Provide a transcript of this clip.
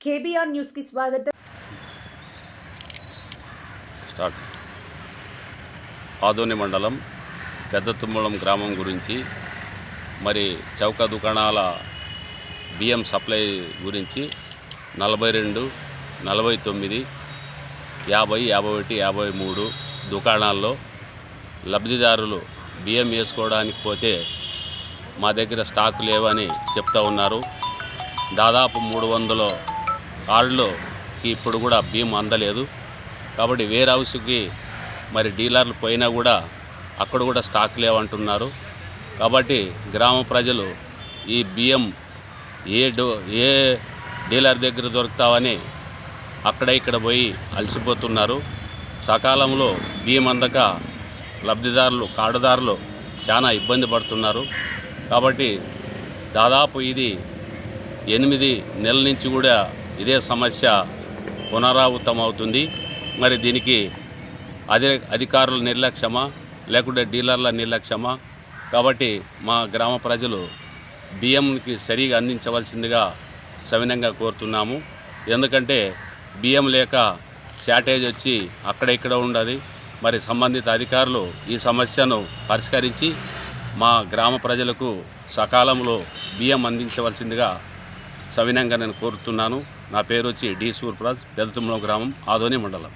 KBR news కి స్వాగతం. Start. Adoni మండలం పెద్ద తుమ్మలం గ్రామం గురించి, మరి చౌక దుకాణాల బియ్యం సప్లై గురించి 42, 49, 50, 51, 53 దుకాణాల్లో లబ్ధిదారులు బియ్యం వేసుకోవడానికి పోతే మా దగ్గర స్టాక్ లేవని చెప్తా ఉన్నారు. దాదాపు 300 కార్డులకి ఇప్పుడు కూడా బియ్యం అందలేదు. కాబట్టి వేర్ హౌస్కి మరి డీలర్లు పోయినా కూడా అక్కడ కూడా స్టాక్ లేవంటున్నారు. కాబట్టి గ్రామ ప్రజలు ఈ బియ్యం ఏ డీలర్ దగ్గర దొరుకుతావని అక్కడ ఇక్కడ పోయి అలసిపోతున్నారు. సకాలంలో బియ్యం అందక లబ్ధిదారులు కార్డుదారులు చాలా ఇబ్బంది పడుతున్నారు. కాబట్టి దాదాపు ఇది 8 నెలల నుంచి కూడా ఇదే సమస్య పునరావృతం అవుతుంది. మరి దీనికి అధికారుల నిర్లక్ష్యమా లేకుంటే డీలర్ల నిర్లక్ష్యమా? కాబట్టి మా గ్రామ ప్రజలు బియ్యంకి సరిగా అందించవలసిందిగా సవినంగా కోరుతున్నాము. ఎందుకంటే బియ్యం లేక షార్టేజ్ వచ్చి అక్కడ ఇక్కడ ఉండదు. మరి సంబంధిత అధికారులు ఈ సమస్యను పరిష్కరించి మా గ్రామ ప్రజలకు సకాలంలో బియ్యం అందించవలసిందిగా సవినంగా నేను కోరుతున్నాను. నా పేరు వచ్చి డి సూర్యప్రకాష్, పెద్ద తుమ్మలం గ్రామం, ఆదోని మండలం.